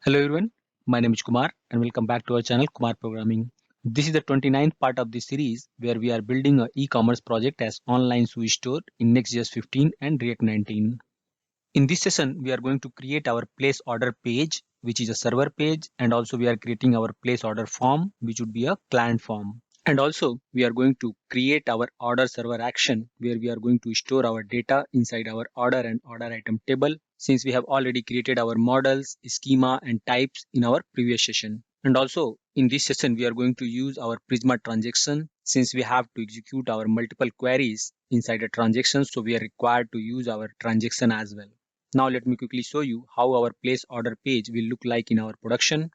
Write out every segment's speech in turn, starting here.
Hello everyone, my name is Kumar and welcome back to our channel KUMAR Programming. This is the 29th part of this series where we are building an e-commerce project as online SUI store in Next.js 15 and React 19. In this session, we are going to create our place order page, which is a server page, and also we are creating our place order form, which would be a client form. And also we are going to create our order server action where we are going to store our data inside our order and order item table, since we have already created our models, schema and types in our previous session. And also in this session, we are going to use our Prisma transaction since we have to execute our multiple queries inside a transaction. So we are required to use our transaction as well. Now let me quickly show you how our place order page will look like in our production.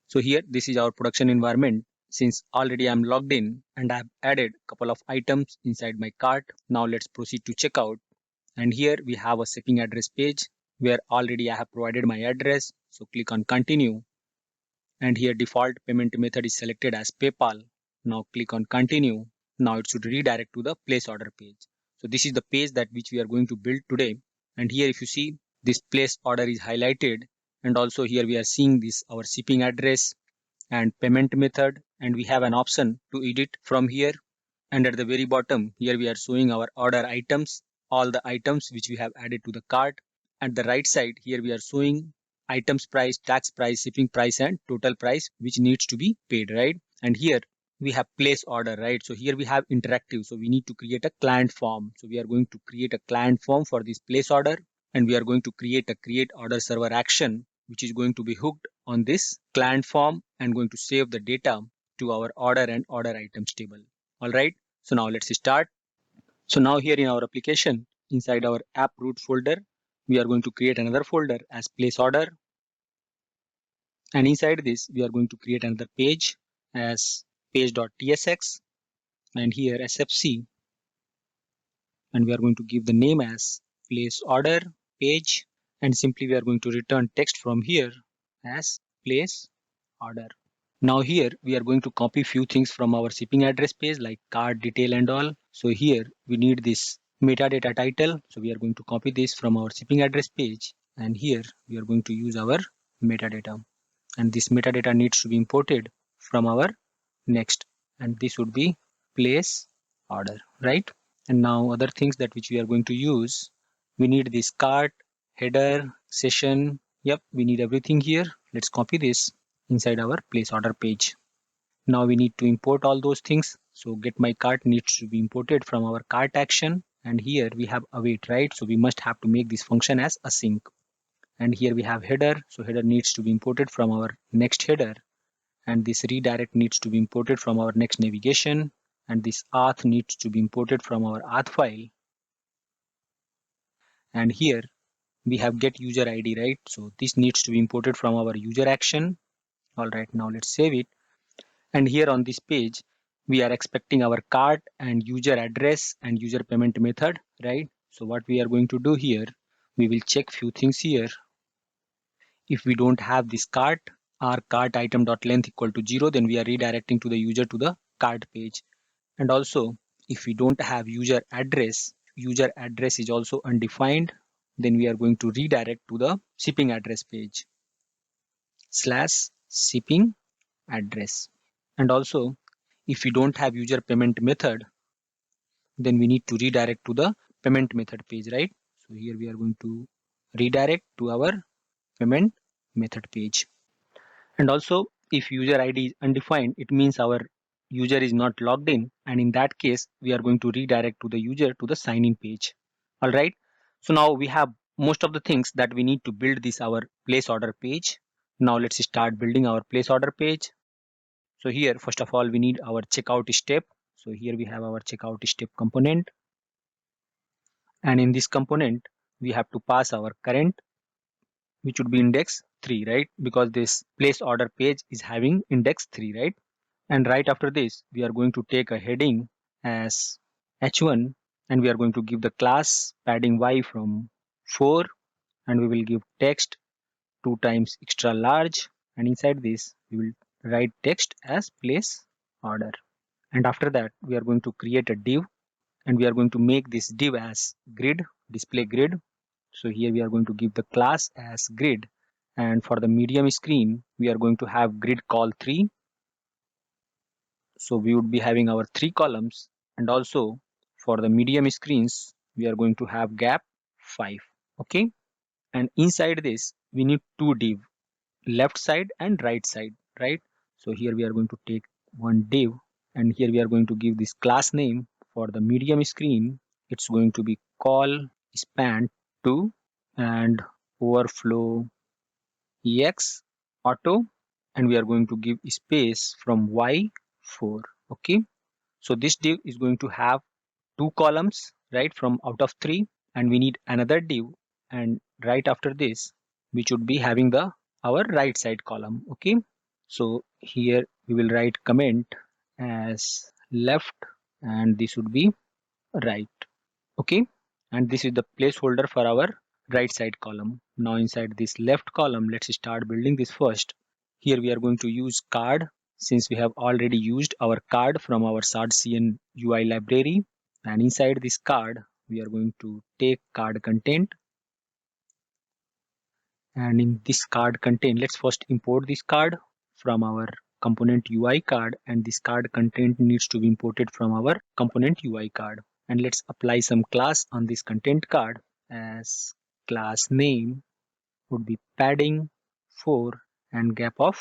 So here, this is our production environment. Since already I'm logged in and I've added a couple of items inside my cart. Now let's proceed to checkout. And here we have a shipping address page where already I have provided my address. So click on continue. And here default payment method is selected as PayPal. Now click on continue. Now it should redirect to the place order page. So this is the page that which we are going to build today. And here if you see, this place order is highlighted. And also here we are seeing this our shipping address and payment method, and we have an option to edit from here. And at the very bottom here we are showing our order items, all the items which we have added to the cart. At the right side here we are showing items price, tax price, shipping price and total price which needs to be paid, right? And here we have place order, right? So here we have interactive, so we need to create a client form. So we are going to create a client form for this place order, and we are going to create a create order server action which is going to be hooked on this client form and going to save the data to our order and order items table. All right, so now let's start. So now here in our application, inside our app root folder, we are going to create another folder as place order. And inside this, we are going to create another page as page.tsx and here sfc. And we are going to give the name as place order page. And simply we are going to return text from here as place order. Now here we are going to copy few things from our shipping address page like card detail and all. So here we need this metadata title. So we are going to copy this from our shipping address page, and here we are going to use our metadata, and this metadata needs to be imported from our next, and this would be place order, right? And now other things that which we are going to use, we need this cart, header, session. Yep, we need everything here. Let's copy this inside our place order page. Now we need to import all those things. So get my cart needs to be imported from our cart action, and here we have await, right? So we must have to make this function as async. And here we have header, so header needs to be imported from our next header, and this redirect needs to be imported from our next navigation, and this auth needs to be imported from our auth file. And here we have get user ID, right? So this needs to be imported from our user action. All right, now let's save it. And here on this page, we are expecting our cart and user address and user payment method, right? So what we are going to do here, we will check few things here. If we don't have this cart, our cart item dot length equal to 0, then we are redirecting to the user to the cart page. And also if we don't have user address is also undefined, then we are going to redirect to the shipping address page slash shipping address. And also if we don't have user payment method, then we need to redirect to the payment method page, right? So here we are going to redirect to our payment method page. And also if user ID is undefined, it means our user is not logged in, and in that case we are going to redirect to the user to the sign in page. All right, so now we have most of the things that we need to build this our place order page. Now let's start building our place order page. So here first of all we need our checkout step. So here we have our checkout step component, and in this component we have to pass our current, which would be index 3, right? Because this place order page is having index 3, right? And right after this, we are going to take a heading as h1, and we are going to give the class padding y from 4, and we will give text 2 times extra large, and inside this we will write text as place order. And after that we are going to create a div, and we are going to make this div as grid, display grid. So here we are going to give the class as grid, And for the medium screen, we are going to have grid col 3. So we would be having our 3 columns, and also for the medium screens, we are going to have gap 5. Okay. And inside this, we need 2 div, left side and right side, right? So here we are going to take one div, and here we are going to give this class name for the medium screen. It's going to be call span 2 and overflow ex auto, and we are going to give space from y4. Okay. So this div is going to have 2 columns, right, from out of 3, and we need another div, and right after this we should be having the our right side column. Okay. So here we will write comment as left, and this would be right. Okay. And this is the placeholder for our right side column. Now inside this left column, let's start building this first. Here we are going to use card, since we have already used our card from our ShadCN-UI library. And inside this card, we are going to take card content. And in this card content, let's first import this card from our component UI card, and this card content needs to be imported from our component UI card. And let's apply some class on this content card, as class name would be padding 4 and gap of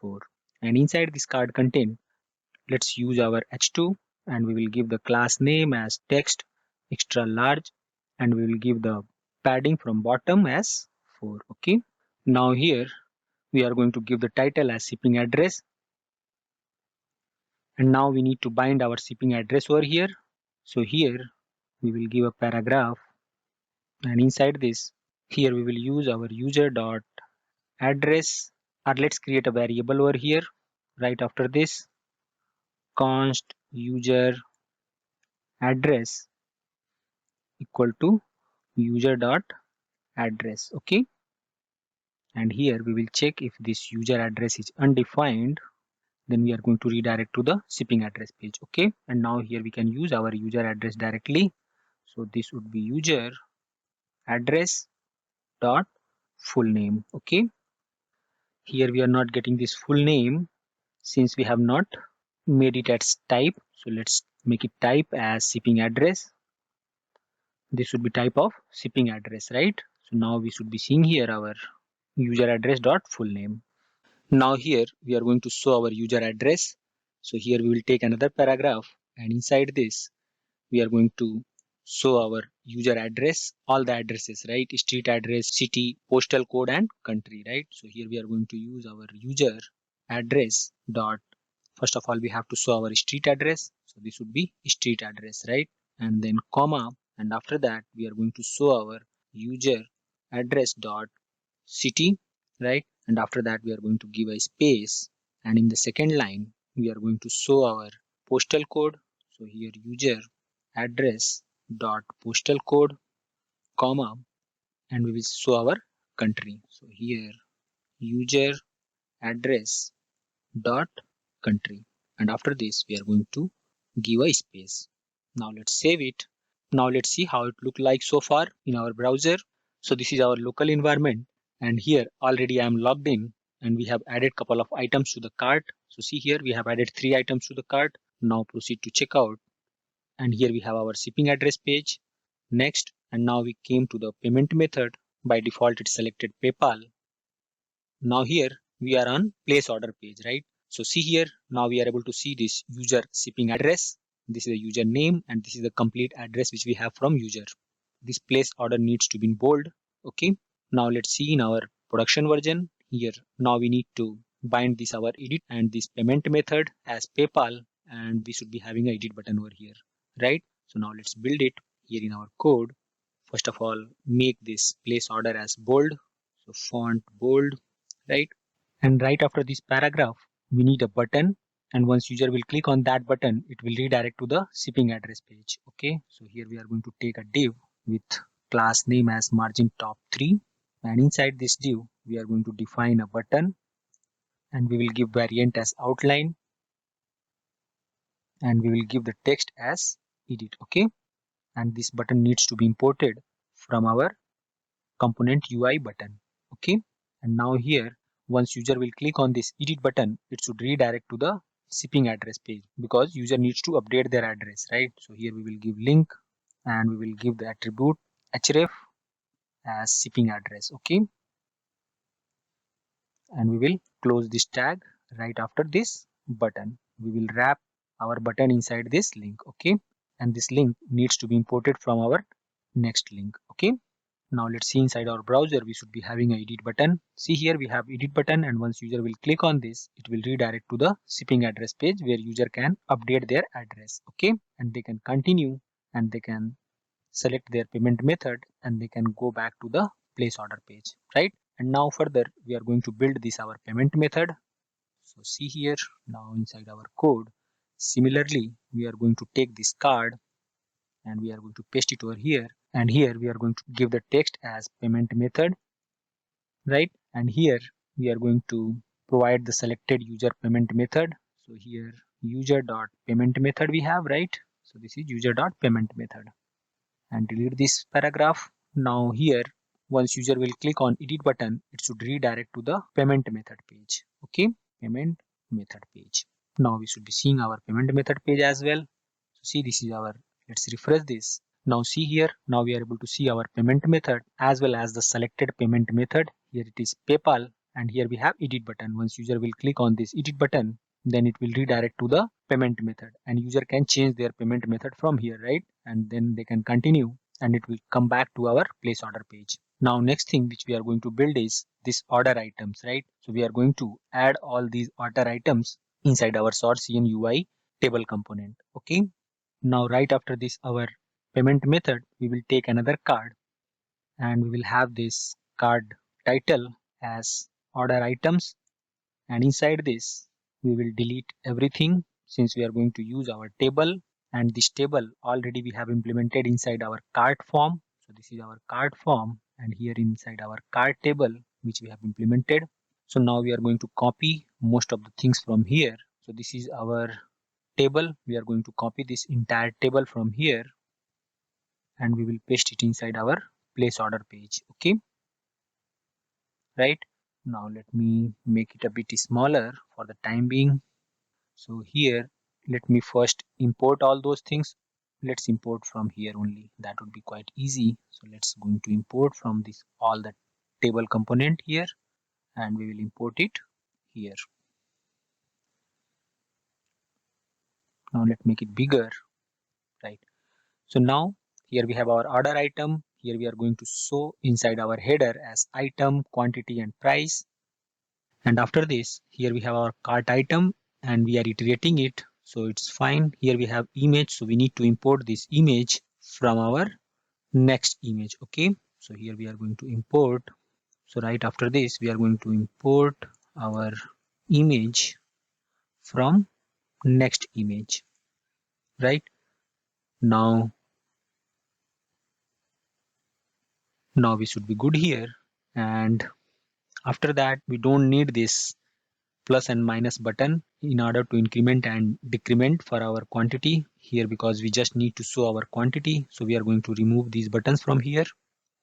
4. And inside this card content, let's use our h2, and we will give the class name as text extra large, and we will give the padding from bottom as 4. Okay. Now here we are going to give the title as shipping address, and now we need to bind our shipping address over here. So here we will give a paragraph, and inside this, here we will use our user dot address, or let's create a variable over here. Right after this, const user address equal to user dot address. Okay. And here we will check if this user address is undefined, then we are going to redirect to the shipping address page. Okay. And now here we can use our user address directly. So this would be user address dot full name. Okay. Here we are not getting this full name since we have not made it as type. So let's make it type as shipping address. This would be type of shipping address, right? So now we should be seeing here our user address dot full name. Now here we are going to show our user address. So here we will take another paragraph, and inside this we are going to show our user address, all the addresses, right? Street address, city, postal code, and country, right? So here we are going to use our user address dot, first of all we have to show our street address. So this would be street address, right? And then comma, and after that we are going to show our user address dot city, right? And after that we are going to give a space, and in the second line we are going to show our postal code. So here user address dot postal code, comma, and we will show our country. So here user address dot country, and after this we are going to give a space. Now let's save it. Now let's see how it look like so far in our browser. So this is our local environment, and here already I am logged in, and we have added couple of items to the cart. So see here we have added 3 items to the cart. Now proceed to checkout, and here we have our shipping address page. Next, and now we came to the payment method. By default it's selected PayPal. Now here we are on place order page, right? So see here, now we are able to see this user shipping address. This is the user name, and this is the complete address which we have from user. This place order needs to be in bold. Okay. Now let's see in our production version here. Now we need to bind this our edit and this payment method as PayPal, and we should be having an edit button over here, right? So now let's build it here in our code. First of all, make this place order as bold. So font bold, right? And right after this paragraph, we need a button, and once user will click on that button, it will redirect to the shipping address page. Okay. So here we are going to take a div with class name as margin top 3, and inside this div we are going to define a button, and we will give variant as outline, and we will give the text as edit. Okay. And this button needs to be imported from our component UI button. Okay. And now here, once user will click on this edit button, it should redirect to the shipping address page because user needs to update their address, right? So here we will give link and we will give the attribute href as shipping address, okay? And we will close this tag right after this button. We will wrap our button inside this link, okay? And this link needs to be imported from our next link, okay? Now let's see inside our browser, we should be having a edit button. See here we have edit button, and once user will click on this, it will redirect to the shipping address page where user can update their address, okay? And they can continue and they can select their payment method and they can go back to the place order page, right? And now further we are going to build this our payment method. So see here, now inside our code, similarly we are going to take this card and we are going to paste it over here, and here we are going to give the text as payment method, right? And here we are going to provide the selected user payment method. So here user dot payment method we have, right? So this is user dot payment method, and delete this paragraph. Now here, once user will click on edit button, it should redirect to the payment method page, okay? Payment method page. Now we should be seeing our payment method page as well. So see, this is our, let's refresh this. Now see here, now we are able to see our payment method as well as the selected payment method. Here it is PayPal, and here we have edit button. Once user will click on this edit button, then it will redirect to the payment method, and user can change their payment method from here, right? And then they can continue and it will come back to our place order page. Now next thing which we are going to build is this order items, right? So we are going to add all these order items inside our ShadCN-UI table component, okay? Now right after this our payment method, we will take another card and we will have this card title as order items, and inside this we will delete everything since we are going to use our table, and this table already we have implemented inside our cart form. So this is our cart form, and here inside our cart table which we have implemented. So now we are going to copy most of the things from here. So this is our table. We are going to copy this entire table from here and we will paste it inside our place order page, okay? Right? Now let me make it a bit smaller for the time being. So here, let me first import all those things. Let's import from here only. That would be quite easy. So let's going to import from this all the table component here, and we will import it here. Now let's make it bigger, right? So now here we have our order item. Here we are going to show inside our header as item, quantity, and price. And after this, here we have our cart item and we are iterating it. So it's fine. Here we have image. So we need to import this image from our next image. Okay. So here we are going to import. So right after this, we are going to import our image from next image. Right. Now we should be good here. And after that, we don't need this plus and minus button in order to increment and decrement for our quantity here, because we just need to show our quantity. So we are going to remove these buttons from here,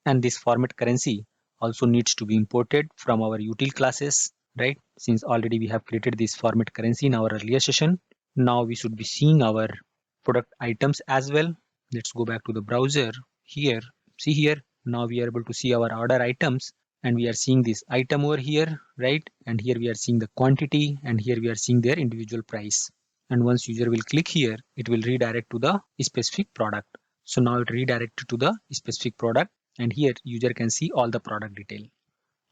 and this format currency also needs to be imported from our util classes, right? Since already we have created this format currency in our earlier session. Now we should be seeing our product items as well. Let's go back to the browser here. See here, now we are able to see our order items, and we are seeing this item over here, right? And here we are seeing the quantity, and here we are seeing their individual price. And once user will click here, it will redirect to the specific product. So now it redirected to the specific product, and here user can see all the product detail.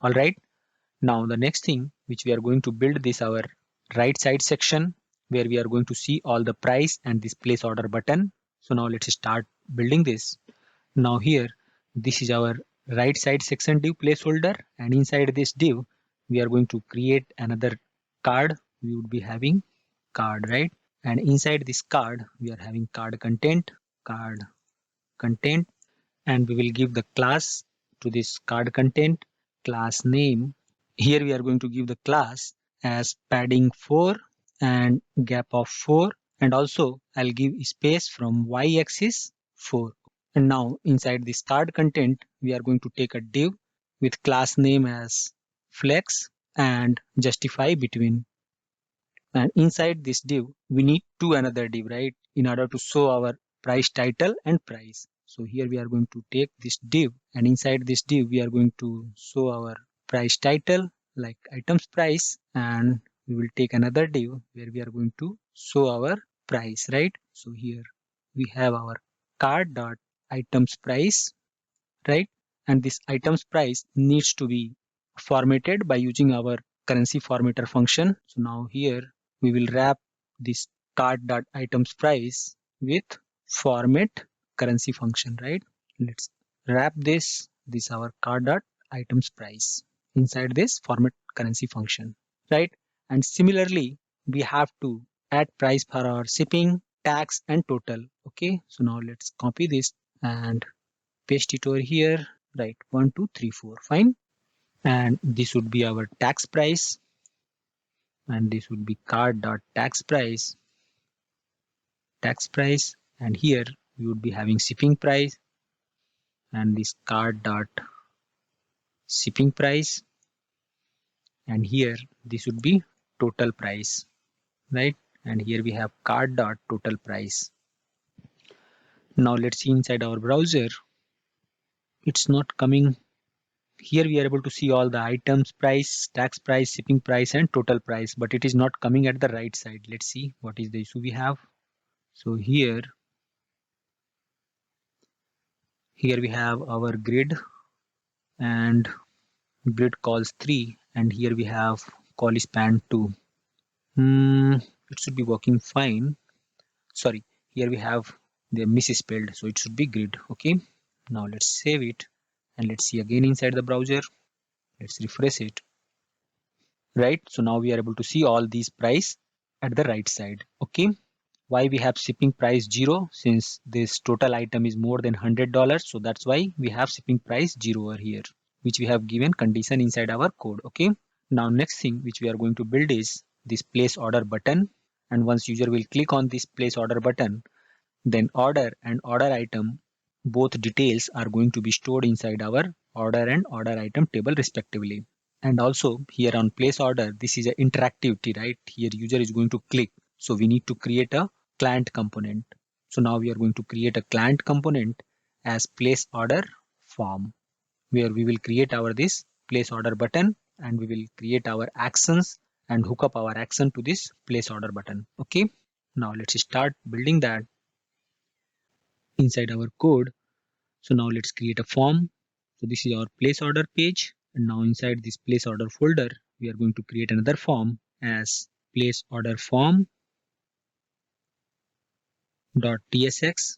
All right. Now the next thing which we are going to build this our right side section where we are going to see all the price and this place order button. So now let's start building this. Now here, this is our right side section div placeholder, and inside this div, we are going to create another card. We would be having card, right? And inside this card, we are having card content, and we will give the class to this card content, class name. Here we are going to give the class as padding 4 and gap of 4, and also I'll give space from y-axis 4. And now inside this card content, we are going to take a div with class name as flex and justify between. And inside this div, we need another div, right? In order to show our price title and price. So here we are going to take this div, and inside this div, we are going to show our price title like items price, and we will take another div where we are going to show our price, right? So here we have our cart dot items price, right? And this items price needs to be formatted by using our currency formatter function. So now here we will wrap this cart.items price with format currency function, right? Let's wrap this our cart.items price inside this format currency function, right? And similarly, we have to add price for our shipping, tax, and total. Okay, so now let's copy this and paste it over here, right? 1 2 3 4, fine. And this would be our tax price, and this would be cart.tax price, and here we would be having shipping price, and this cart.shipping price, and here this would be total price, right? And here we have cart.total price. Now let's see inside our browser. It's not coming. Here we are able to see all the items price, tax price, shipping price, and total price, but it is not coming at the right side. Let's see what is the issue we have. So here we have our grid, and grid calls 3, and here we have call span 2. It should be working fine. Sorry, here we have the misspelled, so it should be grid. Okay, now let's save it and let's see again inside the browser. Let's refresh it. Right, so now we are able to see all these price at the right side. Okay, why we have shipping price 0? Since this total item is more than $100, so that's why we have shipping price 0 over here, which we have given condition inside our code. Okay, now next thing which we are going to build is this place order button, and once user will click on this place order button, then order and order item, both details are going to be stored inside our order and order item table respectively. And also here on place order, this is an interactivity, right? Here user is going to click, so we need to create a client component. So now we are going to create a client component as place order form, where we will create our this place order button, and we will create our actions and hook up our action to this place order button. Okay, now let's start building that inside our code. So now let's create a form. So this is our place order page, and now inside this place order folder, we are going to create another form as place order form dot tsx,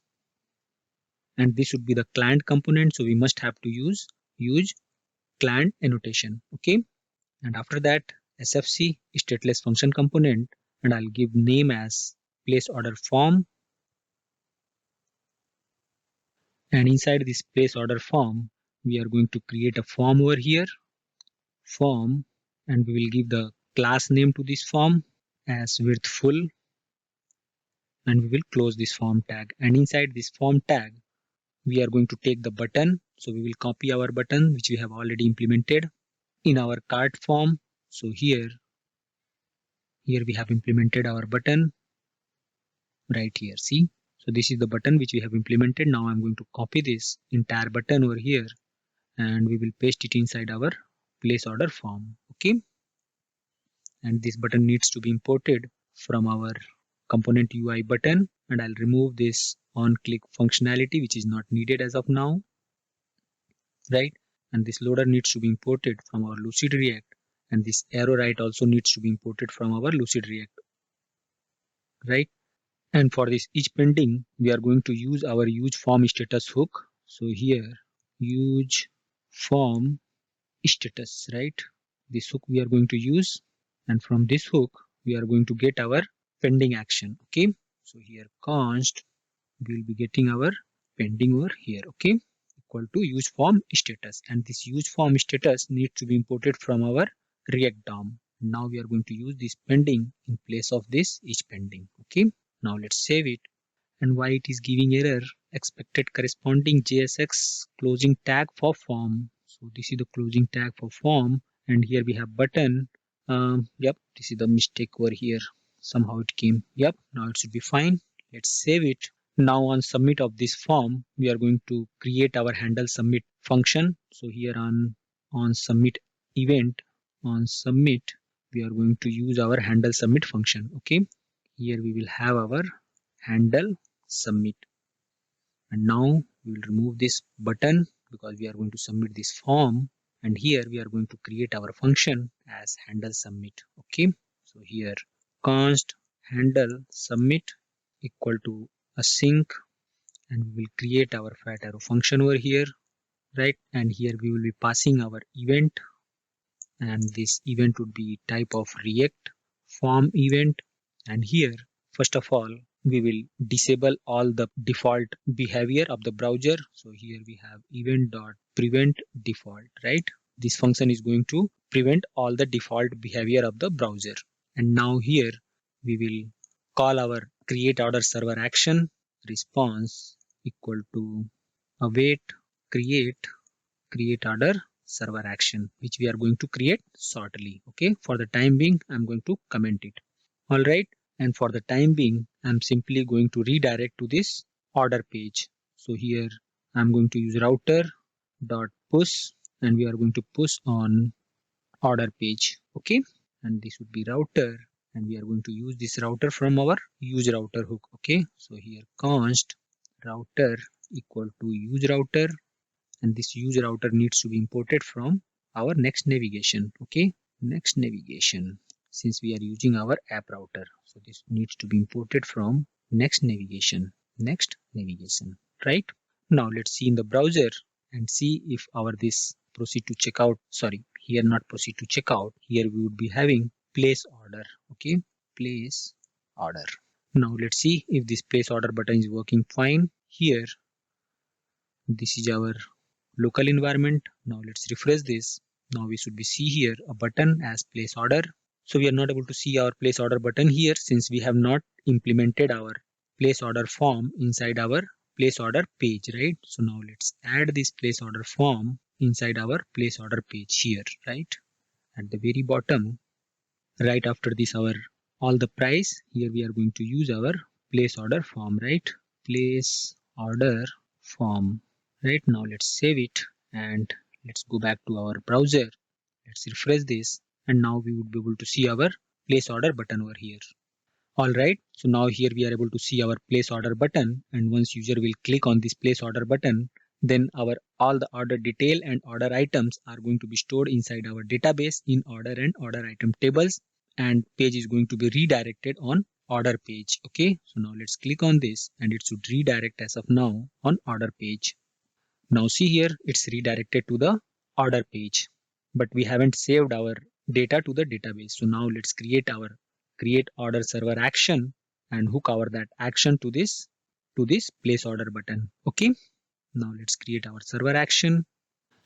and this would be the client component. So we must have to use client annotation. Okay, and after that sfc stateless function component, and I'll give name as place order form, and inside this place order form, we are going to create a form over here, form, and we will give the class name to this form as width full, and we will close this form tag. And inside this form tag, we are going to take the button. So we will copy our button which we have already implemented in our cart form. So here we have implemented our button right here. See, so this is the button which we have implemented. Now I'm going to copy this entire button over here, and we will paste it inside our place order form. Okay, and this button needs to be imported from our component UI button, and I'll remove this on click functionality which is not needed as of now, right? And this loader needs to be imported from our Lucid React, and this arrow right also needs to be imported from our Lucid React, right? And for this each pending, we are going to use our use form status hook. So here use form status, right? This hook we are going to use, and from this hook we are going to get our pending action. Okay, so here const, we will be getting our pending over here. Okay, equal to use form status, and this use form status needs to be imported from our React DOM. Now we are going to use this pending in place of this each pending. Okay, now let's save it. And why it is giving error? Expected corresponding JSX closing tag for form. So this is the closing tag for form, and here we have button. Yep, this is the mistake over here. Somehow it came. Yep, now it should be fine. Let's save it. Now on submit of this form, we are going to create our handle submit function. So here on submit event, on submit, we are going to use our handle submit function. Okay, here we will have our handle submit, and now we will remove this button because we are going to submit this form, and here we are going to create our function as handle submit. Okay, so here const handle submit equal to async, and we will create our fat arrow function over here, right? And here we will be passing our event, and this event would be type of React form event. And here first of all we will disable all the default behavior of the browser. So here we have event.prevent default, right? This function is going to prevent all the default behavior of the browser. And now here we will call our create order server action response equal to await create order server action, which we are going to create shortly. Okay, for the time being I'm going to comment it. All right, and for the time being I'm simply going to redirect to this order page. So here I'm going to use router dot push, and we are going to push on order page. Okay, and this would be router, and we are going to use this router from our use router hook. Okay, so here const router equal to use router, and this use router needs to be imported from our next navigation. Okay, next navigation, since we are using our app router, so this needs to be imported from next navigation, right? Now let's see in the browser and see if our this proceed to checkout, sorry, here not proceed to checkout, here we would be having place order. Okay, place order. Now let's see if this place order button is working fine. Here this is our local environment. Now let's refresh this. Now we should be see here a button as place order. So we are not able to see our place order button here since we have not implemented our place order form inside our place order page, right? So now let's add this place order form inside our place order page here, right? At the very bottom, right after this our all the price, here we are going to use our place order form, right? Place order form. Right, now let's save it and let's go back to our browser. Let's refresh this, and now we would be able to see our place order button over here. All right, so now here we are able to see our place order button, and once user will click on this place order button, then our all the order detail and order items are going to be stored inside our database in order and order item tables, and page is going to be redirected on order page. Okay, so now let's click on this, and it should redirect as of now on order page. Now see here, it's redirected to the order page, but we haven't saved our data to the database. So now let's create our create order server action and hook our that action to this place order button. Okay, now let's create our server action.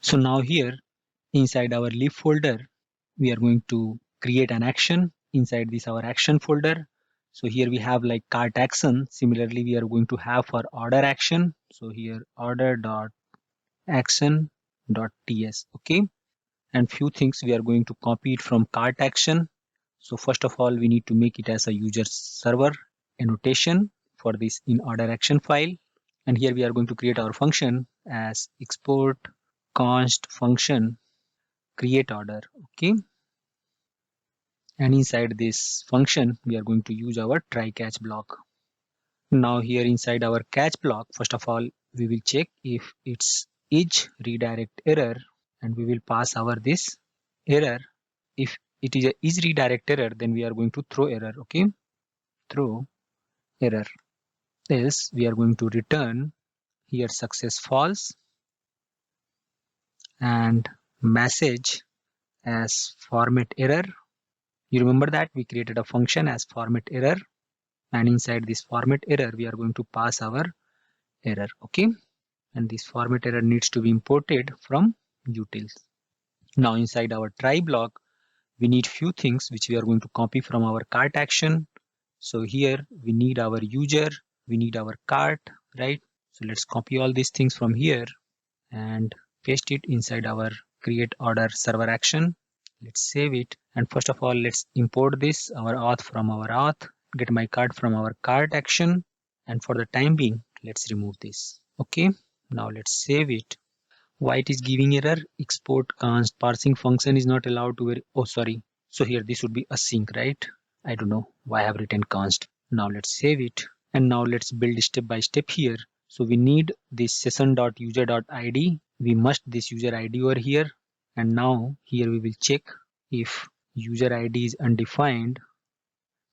So now here inside our leaf folder, we are going to create an action inside this our action folder. So here we have like cart action. Similarly, we are going to have for order action. So here order dot action.ts. Okay, and few things we are going to copy it from cart action. So first of all we need to make it as a user server annotation for this in order action file, and here we are going to create our function as export const function create order. Okay, and inside this function we are going to use our try catch block. Now here inside our catch block, first of all we will check if it's is redirect error, and we will pass our this error. If it is a is redirect error, then we are going to throw error. Okay, throw error. Else we are going to return here success false and message as format error. You remember that we created a function as format error, and inside this format error we are going to pass our error. Okay, and this format error needs to be imported from utils. Now inside our try block, we need few things which we are going to copy from our cart action. So here we need our user, we need our cart, right? So let's copy all these things from here and paste it inside our create order server action. let's save it. And first of all, let's import this, our auth from our auth, get my cart from our cart action. And for the time being, let's remove this. Okay, now let's save it. Why it is giving error? Export const parsing function is not allowed to oh sorry. So here this would be async, right? I don't know why I have written const. Now let's save it. And now let's build step by step here. So we need this session.user.id. We must this user ID over here. And now here we will check if user ID is undefined.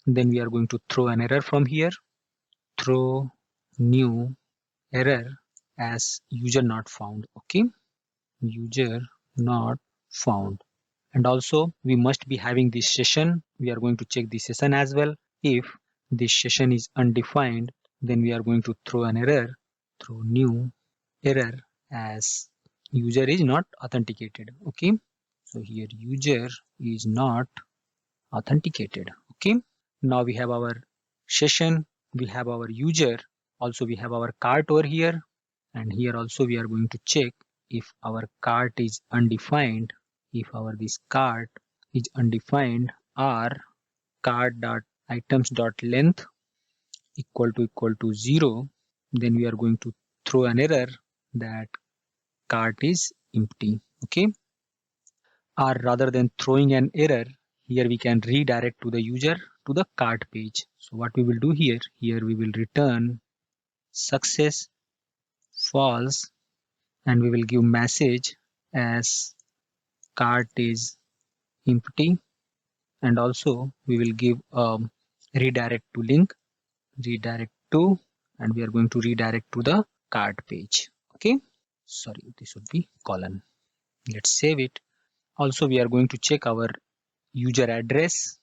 Then we are going to throw an error from here. Throw new error as user not found. Okay, user not found. And also we must be having this session. We are going to check the session as well. If this session is undefined, then we are going to throw an error, throw new error as user is not authenticated. Okay, so here user is not authenticated. Okay, now we have our session, we have our user, also we have our cart over here, and here also we are going to check if our cart is undefined. If our this cart is undefined, or cart.items.length equal to 0, then we are going to throw an error that cart is empty. Okay, or rather than throwing an error, here we can redirect to the user to the cart page. So what we will do here we will return success false, and we will give message as cart is empty, and also we will give redirect to link, redirect to, and we are going to redirect to the cart page. Okay, sorry, this would be colon. Let's save it. Also we are going to check our user address,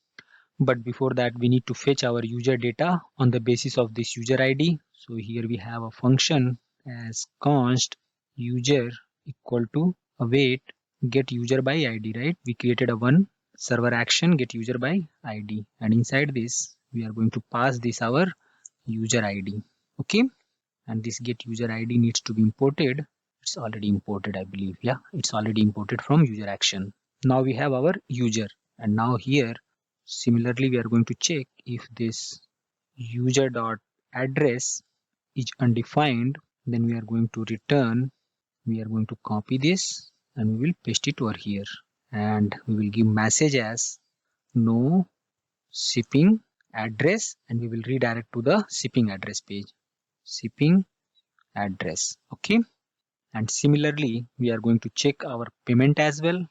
but before that we need to fetch our user data on the basis of this user ID. So here we have a function as const user equal to await get user by ID, right? We created a one server action get user by ID, and inside this we are going to pass this our user ID. Okay, and this get user ID needs to be imported. It's already imported, I believe. Yeah, it's already imported from user action. Now we have our user, and now here similarly we are going to check if this user dot address is undefined. Then we are going to return, we are going to copy this and we will paste it over here, and we will give message as no shipping address, and we will redirect to the shipping address page, shipping address. Okay, and similarly we are going to check our payment as well.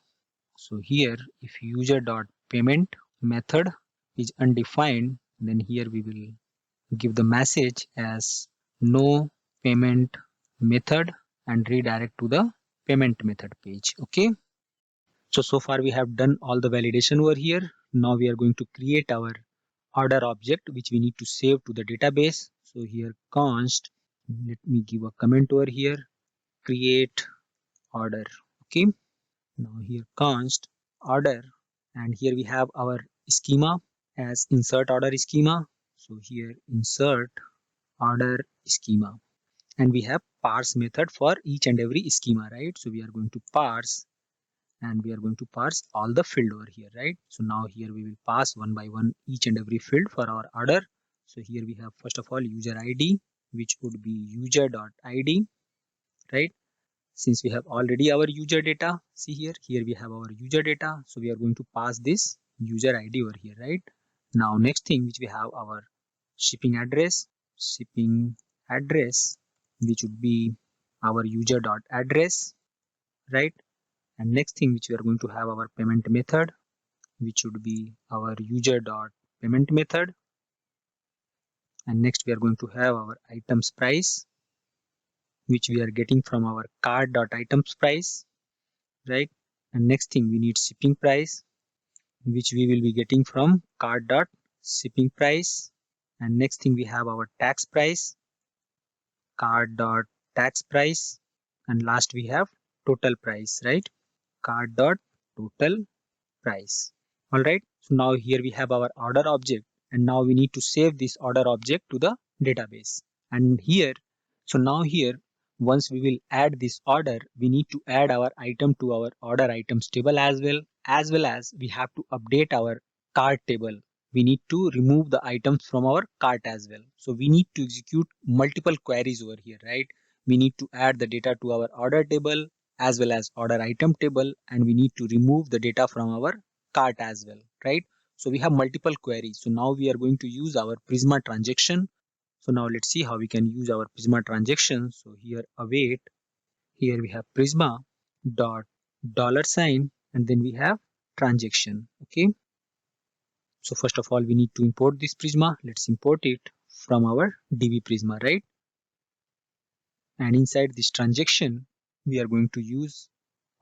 So here if user dot payment method is undefined, then here we will give the message as no payment method and redirect to the payment method page. Okay, so far we have done all the validation over here. Now we are going to create our order object which we need to save to the database. So here const, let me give a comment over here, create order. Okay, now here const order, and here we have our schema as insert order schema. So here insert order schema, and we have parse method for each and every schema, right? So we are going to parse, and we are going to parse all the field over here, right? So now here we will pass one by one each and every field for our order. So here we have first of all user ID, which would be user.id, right? Since we have already our user data, see here we have our user data, so we are going to pass this user ID over here, right? Now next thing which we have our shipping address, which would be our user dot address, right? And next thing which we are going to have our payment method, which would be our user dot payment method. And next we are going to have our items price, which we are getting from our cart dot items price, right? And next thing we need shipping price, which we will be getting from cart dot shipping price. And next thing we have our tax price, cart dot tax price. And last we have total price, right? Cart dot total price. All right, so now here we have our order object, and now we need to save this order object to the database. And here, so now here once we will add this order, we need to add our item to our order items table as well, as well as we have to update our cart table. We need to remove the items from our cart as well. So we need to execute multiple queries over here, right? We need to add the data to our order table as well as order item table, and we need to remove the data from our cart as well, right? So we have multiple queries. So now we are going to use our Prisma transaction. So now let's see how we can use our Prisma transaction. So here await, here we have Prisma dot dollar sign, and then we have transaction. Okay. So first of all, we need to import this Prisma. Let's import it from our DB Prisma, right? And inside this transaction, we are going to use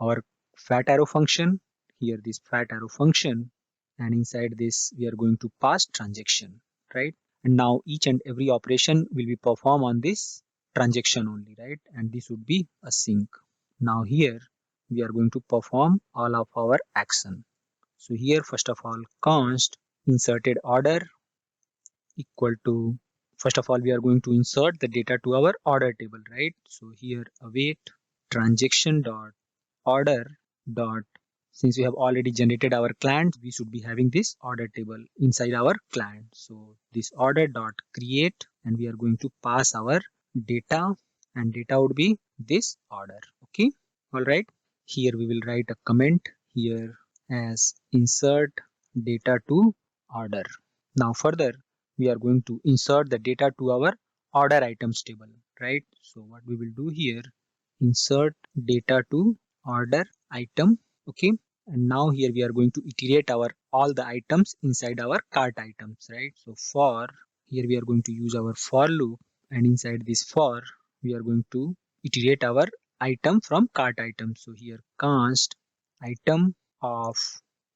our fat arrow function. Here this fat arrow function, and inside this we are going to pass transaction, right? And now each and every operation will be performed on this transaction only, right? And this would be a sync. Now here we are going to perform all of our action. So here first of all, const inserted order equal to, first of all we are going to insert the data to our order table, right? So here await transaction dot order dot, since we have already generated our client, we should be having this order table inside our client. So this order dot create, and we are going to pass our data, and data would be this order. Okay. All right. Here we will write a comment here as insert data to order. Now further, we are going to insert the data to our order items table, right? So what we will do here, insert data to order item. Okay. And now here we are going to iterate our all the items inside our cart items, right? So for, here we are going to use our for loop, and inside this for we are going to iterate our item from cart item. So here const item of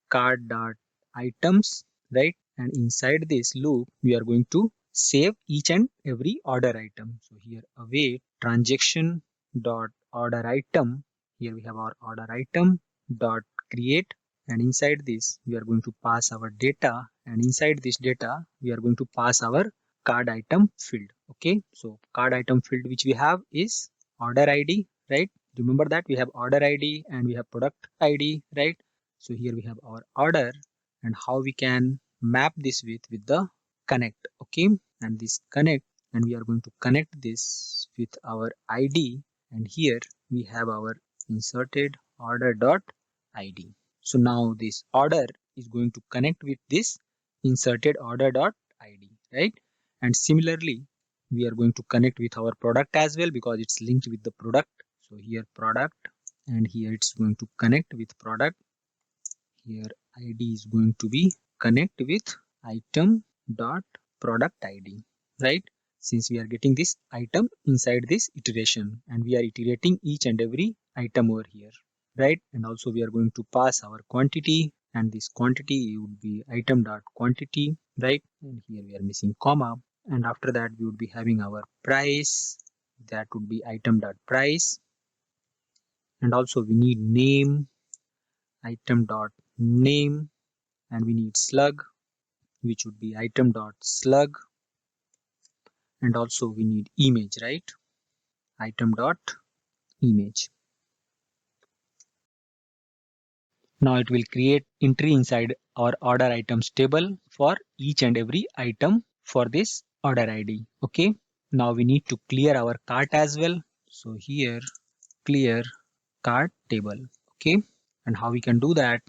cart dot items, right? And inside this loop we are going to save each and every order item. So here await transaction dot order item, here we have our order item dot create, and inside this we are going to pass our data, and inside this data we are going to pass our card item field. Okay, so card item field which we have is order ID, right? Remember that we have order ID and we have product ID, right? So here we have our order, and how we can map this with the connect. Okay, and this connect, and we are going to connect this with our ID, and here we have our inserted order dot ID. So now this order is going to connect with this inserted order dot ID, right? And similarly we are going to connect with our product as well, because it's linked with the product. So here product, and here it's going to connect with product. Here ID is going to be connect with item dot product ID, right? Since we are getting this item inside this iteration, and we are iterating each and every item over here, right? And also we are going to pass our quantity, and this quantity would be item dot quantity, right? And here we are missing comma, and after that we would be having our price, that would be item dot price. And also we need name, item dot name, and we need slug, which would be item dot slug. And also we need image, right? Item dot image. Now it will create entry inside our order items table for each and every item for this order ID. Okay. Now we need to clear our cart as well. So here clear cart table. Okay. And how we can do that?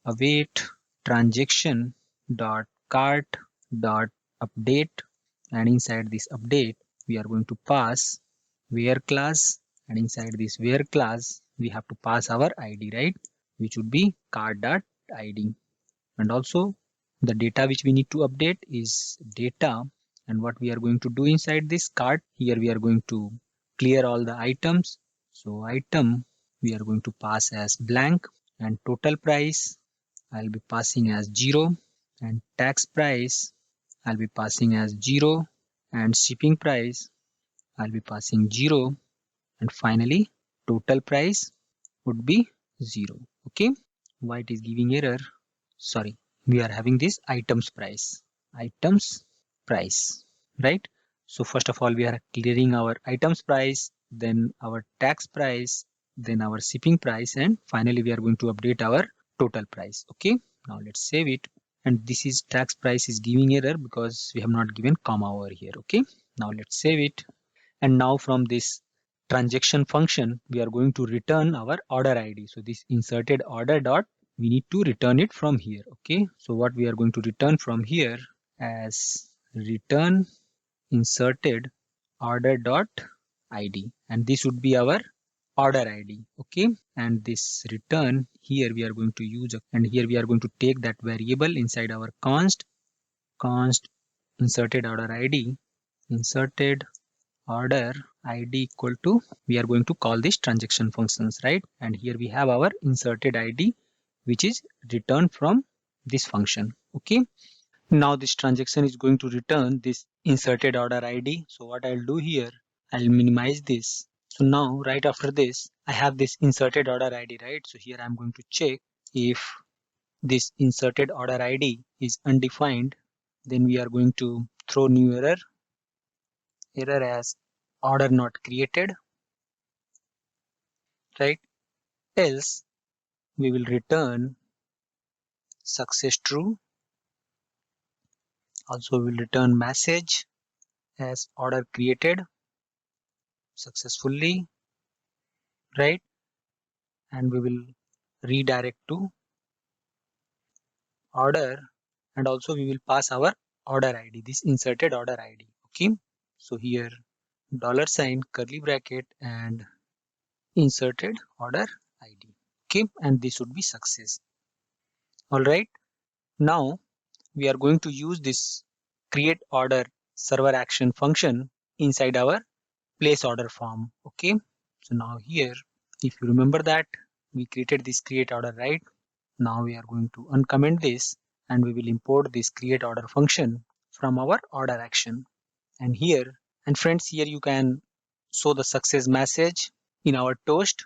Await transaction dot cart dot update, and inside this update we are going to pass where class, and inside this where class we have to pass our ID, right? Which would be card.id. And also the data which we need to update is data, and what we are going to do inside this card, here we are going to clear all the items. So item we are going to pass as blank, and total price I'll be passing as 0, and tax price I'll be passing as 0, and shipping price I'll be passing 0, and finally total price would be 0. Okay, why it is giving error? Sorry, we are having this items price, right? So first of all we are clearing our items price, then our tax price, then our shipping price, and finally we are going to update our total price. Okay, now let's save it. And this is tax price is giving error because we have not given comma over here. Okay, now let's save it. And now from this transaction function, we are going to return our order ID. So this inserted order dot, we need to return it from here. Okay, so what we are going to return from here as return inserted order dot ID, and this would be our order ID. Okay, and this return here we are going to use, and here we are going to take that variable inside our const inserted order ID, inserted order ID equal to, we are going to call this transaction functions, right? And here we have our inserted ID, which is returned from this function. Okay, now this transaction is going to return this inserted order ID. So what I'll do here, I'll minimize this. So now right after this, I have this inserted order ID, right? So here I'm going to check if this inserted order ID is undefined, then we are going to throw new error as order not created, right? Else we will return success true. Also we will return message as order created successfully, right? And we will redirect to order, and also we will pass our order ID, this inserted order ID. Okay, so here $, curly bracket, and inserted order ID. Okay, and this would be success. All right, now we are going to use this create order server action function inside our place order form. Okay, so now here, if you remember that we created this create order, right? Now we are going to uncomment this, and we will import this create order function from our order action. And here, and friends, here you can show the success message in our toast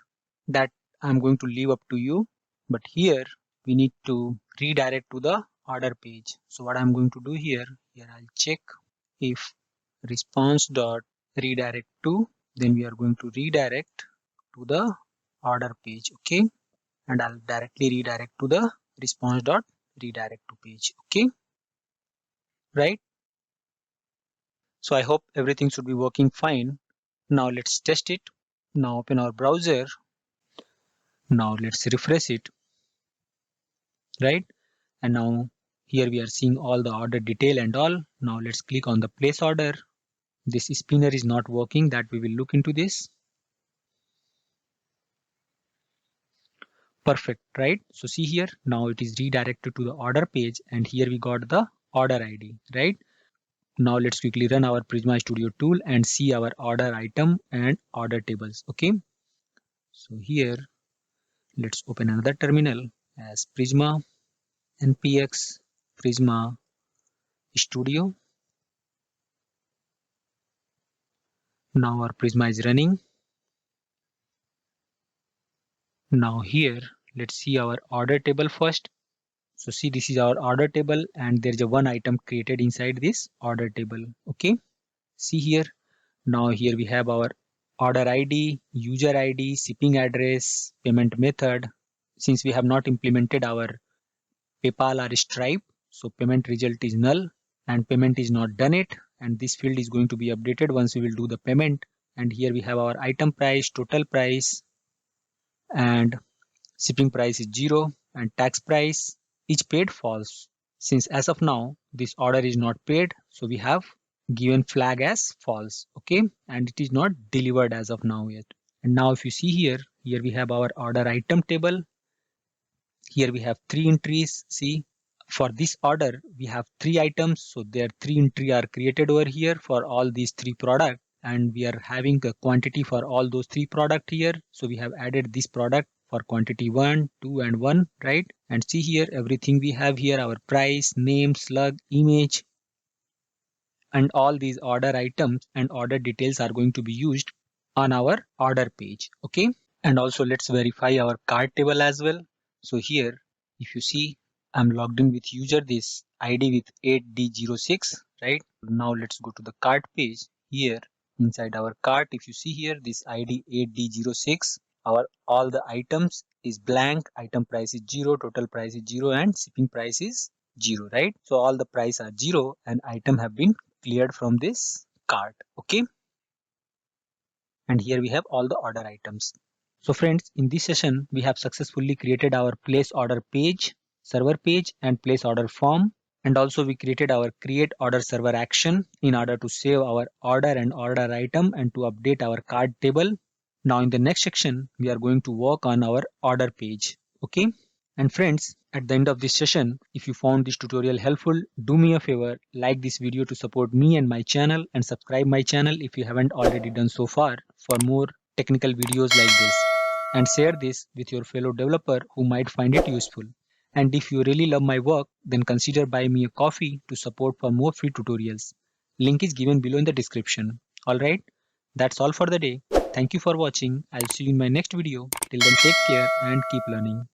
that I'm going to leave up to you. But here we need to redirect to the order page. So what I'm going to do here I'll check if response dot redirect to, then we are going to redirect to the order page. Okay, and I'll directly redirect to the response dot redirect to page. Okay, right? So I hope everything should be working fine. Now let's test it. Now open our browser. Now let's refresh it, right? And now here we are seeing all the order detail and all. Now let's click on the place order. This spinner is not working, that we will look into this. Perfect, right? So see here, now it is redirected to the order page, and here we got the order ID, right? Now let's quickly run our Prisma Studio tool and see our order item and order tables. Okay, so here let's open another terminal as Prisma npx Prisma Studio. Now our Prisma is running. Now here let's see our order table first. So see, this is our order table, and there is a one item created inside this order table. Okay, see here. Now here we have our order ID, user ID, shipping address, payment method. Since we have not implemented our PayPal or Stripe, so payment result is null and payment is not done it, and this field is going to be updated once we will do the payment. And here we have our item price, total price, and shipping price is 0, and tax price is paid false. Since as of now this order is not paid, so we have given flag as false. Okay, and it is not delivered as of now yet. And now if you see here we have our order item table. Here we have 3 entries. See, for this order we have 3 items, so there 3 entries are created over here for all these 3 products, and we are having a quantity for all those 3 products here. So we have added this product for quantity 1, 2 and 1, right? And see here everything we have here, our price, name, slug, image, and all these order items and order details are going to be used on our order page. Okay, and also let's verify our cart table as well. So here if you see, I'm logged in with user this ID with 8D06, right? Now let's go to the cart page. Here inside our cart, if you see here this ID 8D06, our all the items is blank, item price is 0, total price is 0 and shipping price is 0, right? So all the price are 0 and item have been cleared from this cart. Okay. And here we have all the order items. So friends, in this session, we have successfully created our place order page, server page and place order form. And also we created our create order server action in order to save our order and order item and to update our cart table. Now in the next section, we are going to work on our order page. Okay. And friends, at the end of this session, if you found this tutorial helpful, do me a favor, like this video to support me and my channel and subscribe my channel if you haven't already done so far for more technical videos like this. And share this with your fellow developer who might find it useful. And if you really love my work, then consider buying me a coffee to support for more free tutorials. Link is given below in the description. Alright, that's all for the day. Thank you for watching. I'll see you in my next video. Till then, take care and keep learning.